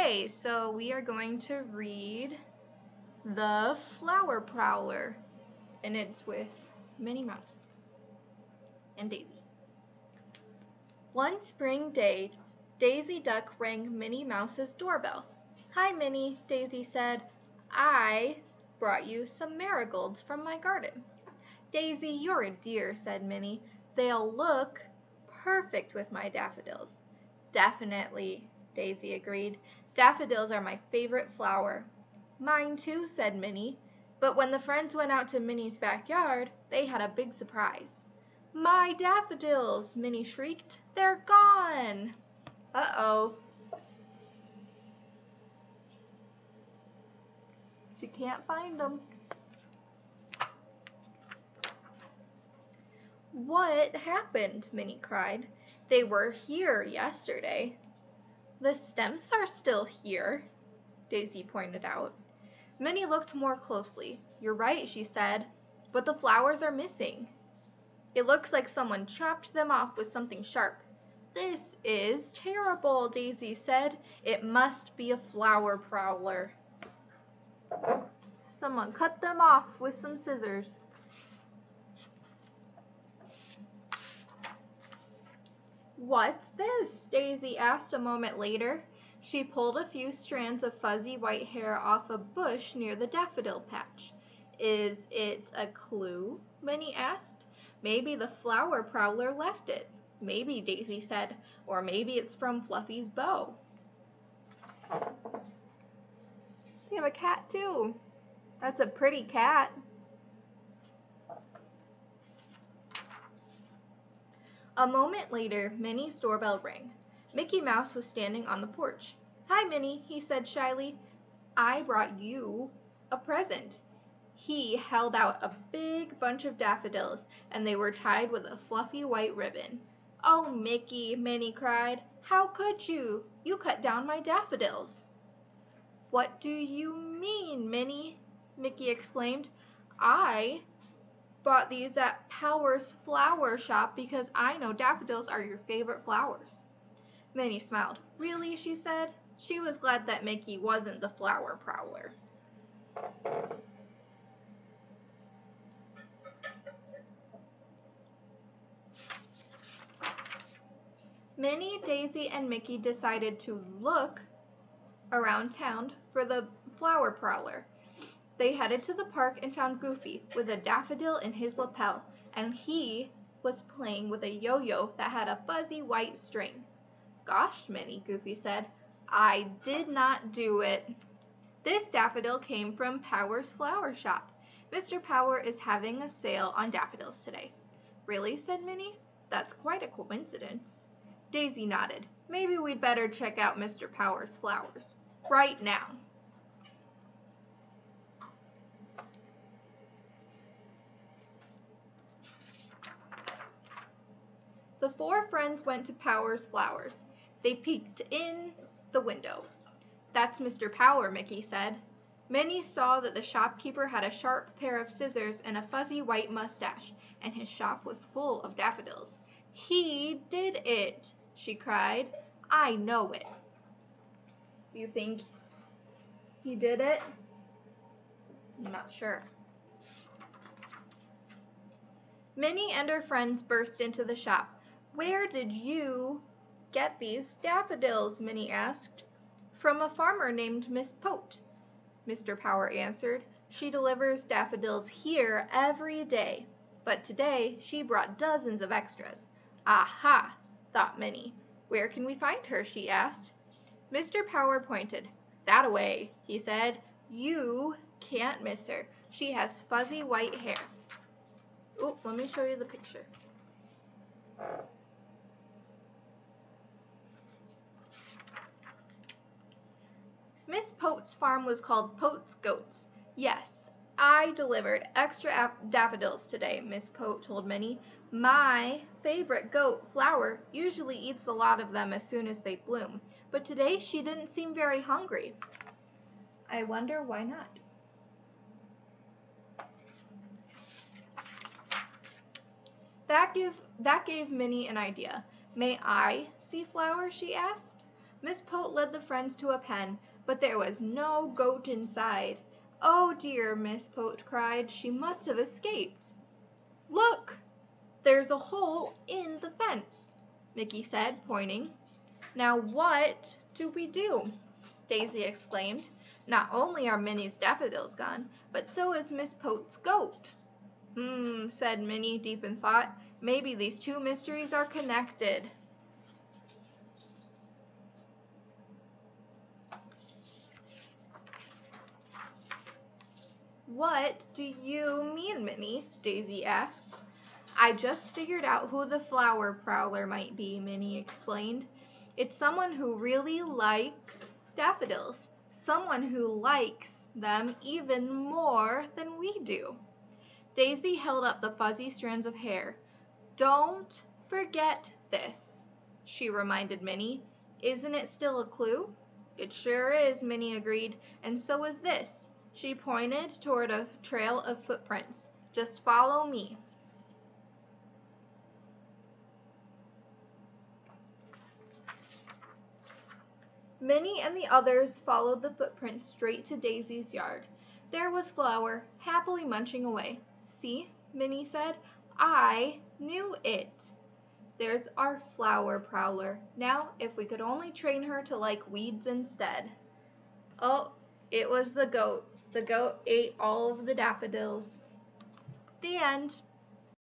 Okay, so we are going to read The Flower Prowler, and it's with Minnie Mouse and Daisy. One spring day, Daisy Duck rang Minnie Mouse's doorbell. "Hi, Minnie," Daisy said. "I brought you some marigolds from my garden." "Daisy, you're a dear," said Minnie. "They'll look perfect with my daffodils." "Definitely," Daisy agreed. "Daffodils are my favorite flower." "Mine too," said Minnie. But when the friends went out to Minnie's backyard, they had a big surprise. "My daffodils!" Minnie shrieked. "They're gone!" Uh-oh. She can't find them. "What happened?" Minnie cried. "They were here yesterday." "The stems are still here," Daisy pointed out. Minnie looked more closely. "You're right," she said, "but the flowers are missing." "It looks like someone chopped them off with something sharp." "This is terrible," Daisy said. "It must be a flower prowler. Someone cut them off with some scissors." "What's this?" Daisy asked a moment later. She pulled a few strands of fuzzy white hair off a bush near the daffodil patch. "Is it a clue?" Minnie asked. "Maybe the flower prowler left it." "Maybe," Daisy said, "or maybe it's from Fluffy's bow." We have a cat too. That's a pretty cat. A moment later, Minnie's doorbell rang. Mickey Mouse was standing on the porch. "Hi, Minnie," he said shyly. "I brought you a present." He held out a big bunch of daffodils, and they were tied with a fluffy white ribbon. "Oh, Mickey," Minnie cried. "How could you? You cut down my daffodils." "What do you mean, Minnie?" Mickey exclaimed. "I bought these at Power's flower shop because I know daffodils are your favorite flowers." Minnie smiled. "Really?" she said. She was glad that Mickey wasn't the flower prowler. Minnie, Daisy, and Mickey decided to look around town for the flower prowler. They headed to the park and found Goofy with a daffodil in his lapel, and he was playing with a yo-yo that had a fuzzy white string. "Gosh, Minnie," Goofy said, "I did not do it. This daffodil came from Power's flower shop. Mr. Power is having a sale on daffodils today." "Really?" said Minnie. "That's quite a coincidence." Daisy nodded. "Maybe we'd better check out Mr. Power's flowers. Right now." The four friends went to Power's flowers. They peeked in the window. "That's Mr. Power," Mickey said. Minnie saw that the shopkeeper had a sharp pair of scissors and a fuzzy white mustache, and his shop was full of daffodils. "He did it!" she cried. "I know it." You think he did it? I'm not sure. Minnie and her friends burst into the shop. "Where did you get these daffodils?" Minnie asked. "From a farmer named Miss Pote," Mr. Power answered. "She delivers daffodils here every day, but today she brought dozens of extras." "Aha!" thought Minnie. "Where can we find her?" she asked. Mr. Power pointed. "That-a-way," he said. "You can't miss her. She has fuzzy white hair." Oh, let me show you the picture. Miss Pote's farm was called Pote's Goats. "Yes, I delivered extra daffodils today," Miss Pote told Minnie. "My favorite goat, Flower, usually eats a lot of them as soon as they bloom, but today she didn't seem very hungry. I wonder why not." That gave Minnie an idea. "May I see Flower?" she asked. Miss Pote led the friends to a pen, but there was no goat inside. "Oh dear," Miss Pote cried, "she must have escaped." "Look, there's a hole in the fence," Mickey said, pointing. "Now what do we do?" Daisy exclaimed. "Not only are Minnie's daffodils gone, but so is Miss Pote's goat." Said Minnie, deep in thought. "Maybe these two mysteries are connected." "What do you mean, Minnie?" Daisy asked. "I just figured out who the flower prowler might be," Minnie explained. "It's someone who really likes daffodils. Someone who likes them even more than we do." Daisy held up the fuzzy strands of hair. "Don't forget this," she reminded Minnie. "Isn't it still a clue?" "It sure is," Minnie agreed. "And so is this." She pointed toward a trail of footprints. "Just follow me." Minnie and the others followed the footprints straight to Daisy's yard. There was Flower, happily munching away. "See," Minnie said, "I knew it. There's our flower prowler. Now, if we could only train her to like weeds instead." Oh, it was the goat. The goat ate all of the daffodils. The end.